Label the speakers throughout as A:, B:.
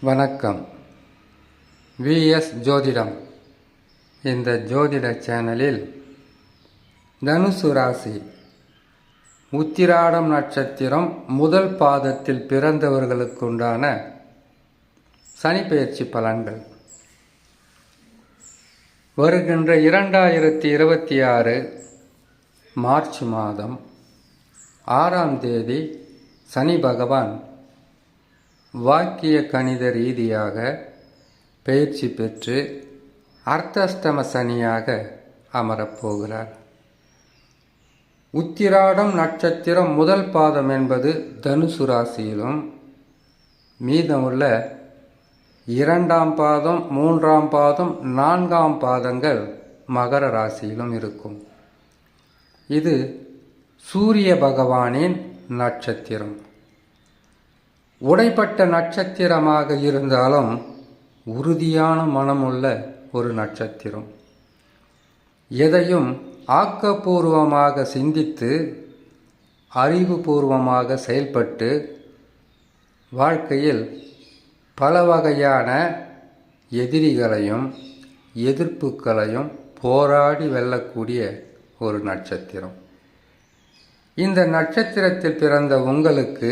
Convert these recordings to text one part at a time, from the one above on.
A: வணக்கம். விஎஸ் ஜோதிடம். இந்த ஜோதிட சேனலில் தனுசு ராசி உத்திராடம் நட்சத்திரம் முதல் பாதத்தில் பிறந்தவர்களுக்குண்டான சனிப்பெயர்ச்சி பலன்கள் வருகின்ற 2026 மார்ச் மாதம் 6ஆம் தேதி சனி பகவான் வாக்கிய கணித ரீதியாக பயிற்சி பெற்று அர்த்தஷ்டம சனியாக அமரப்போகிறார். உத்திராடம் நட்சத்திரம் முதல் பாதம் என்பது தனுசு ராசியிலும், மீதமுள்ள 2ஆம் பாதம், 3ஆம் பாதம், 4ஆம் பாதங்கள் மகர ராசியிலும் இருக்கும். இது சூரிய பகவானின் நட்சத்திரம். உடைப்பட்ட நட்சத்திரமாக இருந்தாலும் உறுதியான மனமுள்ள ஒரு நட்சத்திரம். எதையும் ஆக்கப்பூர்வமாக சிந்தித்து அறிவுபூர்வமாக செயல்பட்டு வாழ்க்கையில் பல வகையான எதிரிகளையும் எதிர்ப்புகளையும் போராடி வெல்லக்கூடிய ஒரு நட்சத்திரம். இந்த நட்சத்திரத்தில் பிறந்த உங்களுக்கு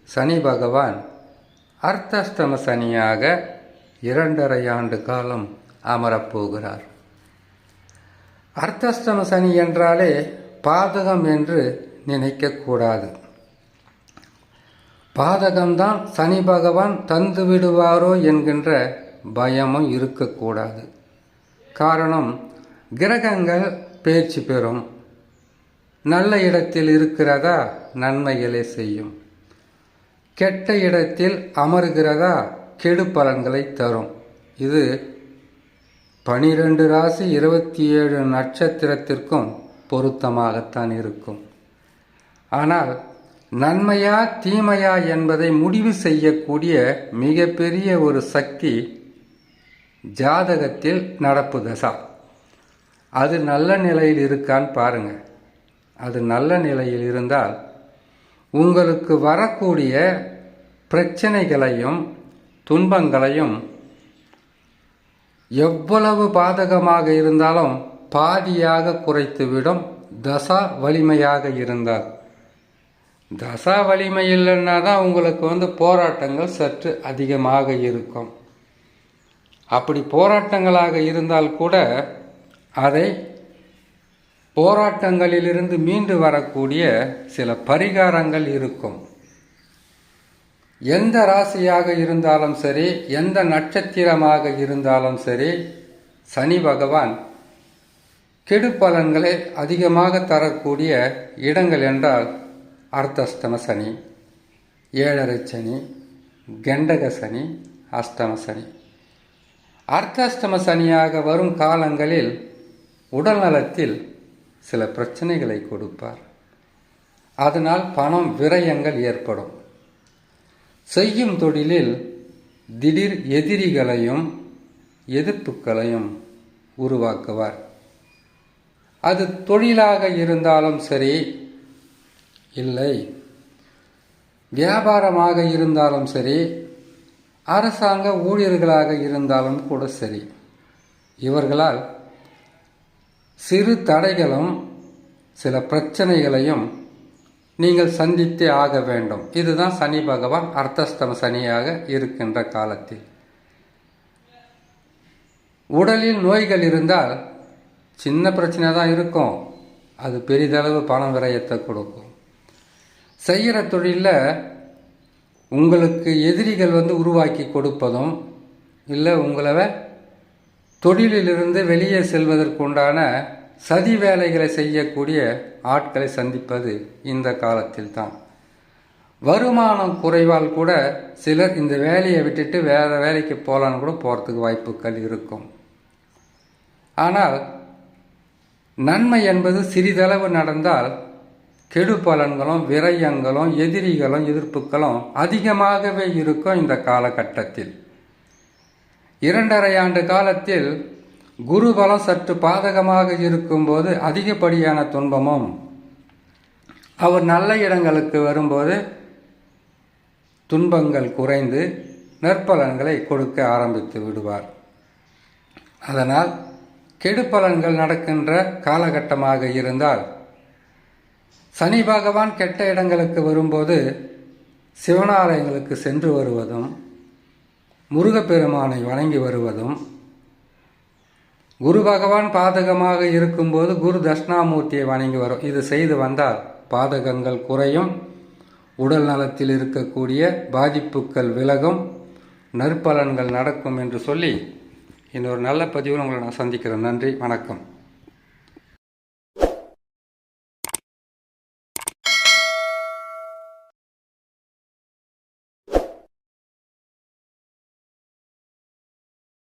A: சனி பகவான் அர்த்தஷ்டம சனியாக 2.5 ஆண்டு காலம் அமரப்போகிறார். அர்த்தஷ்டம சனி என்றாலே பாதகம் என்று நினைக்கக்கூடாது. பாதகம்தான் சனி பகவான் தந்து விடுவாரோ என்கின்ற பயமும் இருக்கக்கூடாது. காரணம், கிரகங்கள் பேச்சு பெறும். நல்ல இடத்தில் இருக்கிறதா நன்மைகளை செய்யும். கெட்ட இடத்தில் அமர்கிறதா கெடு பலன்களை தரும். இது 12 ராசி 27 நட்சத்திரத்திற்கும் பொருத்தமாகத்தான் இருக்கும். ஆனால் நன்மையா தீமையா என்பதை முடிவு செய்யக்கூடிய மிகப்பெரிய ஒரு சக்தி ஜாதகத்தில் நடப்பு தசா. அது நல்ல நிலையில் இருக்கான்னு பாருங்க. அது நல்ல நிலையில் இருந்தால் உங்களுக்கு வரக்கூடிய பிரச்சனைகளையும் துன்பங்களையும் எவ்வளவு பாதகமாக இருந்தாலும் பாதியாக குறைத்துவிடும் தசா வலிமையாக இருந்தால். தசா வலிமை இல்லைன்னா தான் உங்களுக்கு போராட்டங்கள் சற்று அதிகமாக இருக்கும். அப்படி போராட்டங்களாக இருந்தால் கூட அதை போராட்டங்களிலிருந்து மீண்டு வரக்கூடிய சில பரிகாரங்கள் இருக்கும். எந்த ராசியாக இருந்தாலும் சரி, எந்த நட்சத்திரமாக இருந்தாலும் சரி, சனி பகவான் கெடு பலன்களை அதிகமாக தரக்கூடிய இடங்கள் என்றால் அர்த்தஷ்டம சனி, 7.5 சனி, கண்டக சனி, அஷ்டம சனி. அர்த்தஷ்டம சனியாக வரும் காலங்களில் உடல் நலத்தில் சில பிரச்சனைகளை கொடுப்பார். அதனால் பணம் விரயங்கள் ஏற்படும். செய்யும் தொழிலில் திடீர் எதிரிகளையும் எதிர்ப்புகளையும் உருவாக்குவார். அது தொழிலாக இருந்தாலும் சரி, இல்லை வியாபாரமாக இருந்தாலும் சரி, அரசாங்க ஊழியர்களாக இருந்தாலும் கூட சரி, இவர்களால் சிறு தடைகளும் சில பிரச்சனைகளையும் நீங்கள் சந்தித்தே ஆக வேண்டும். இதுதான் சனி பகவான் அர்த்தஷ்டம சனியாக இருக்கின்ற காலத்தில். உடலில் நோய்கள் இருந்தால் சின்ன பிரச்சனை தான் இருக்கும், அது பெரிதளவு பண விரயத்தை கொடுக்கும். செய்கிற தொழிலில் உங்களுக்கு எதிரிகள் உருவாக்கி கொடுப்பதும், இல்லை உங்களை தொழிலிலிருந்து வெளியே செல்வதற்குண்டான சதி வேலைகளை செய்யக்கூடிய ஆட்களை சந்திப்பது இந்த காலத்தில் தான். வருமானம் குறைவால் கூட சிலர் இந்த வேலையை விட்டுட்டு வேறு வேலைக்கு போகலான்னு கூட போகிறதுக்கு வாய்ப்புகள் இருக்கும். ஆனால் நன்மை என்பது சிறிதளவு நடந்தால் கெடு பலன்களும் விரயங்களும் எதிரிகளும் எதிர்ப்புகளும் அதிகமாகவே இருக்கும். இந்த காலகட்டத்தில் 2.5 ஆண்டு காலத்தில் குரு பலம் சற்று பாதகமாக இருக்கும்போது அதிகப்படியான துன்பமும், அவர் நல்ல இடங்களுக்கு வரும்போது துன்பங்கள் குறைந்து நற்பலன்களை கொடுக்க ஆரம்பித்து விடுவார். அதனால் கெடுபலன்கள் நடக்கின்ற காலகட்டமாக இருந்தால் சனி பகவான் கெட்ட இடங்களுக்கு வரும்போது சிவனாலயங்களுக்கு சென்று வருவதும், முருகப்பெருமானை வணங்கி வருவதும், குரு பகவான் பாதகமாக இருக்கும்போது குரு தட்சிணாமூர்த்தியை வணங்கி வரும், இது செய்து வந்தால் பாதகங்கள் குறையும், உடல் நலத்தில் இருக்கக்கூடிய பாதிப்புகள் விலகும், நற்பலன்கள் நடக்கும் என்று சொல்லி இன்னொரு நல்ல பதிவில் உங்களை நான் சந்திக்கிறேன். நன்றி, வணக்கம்.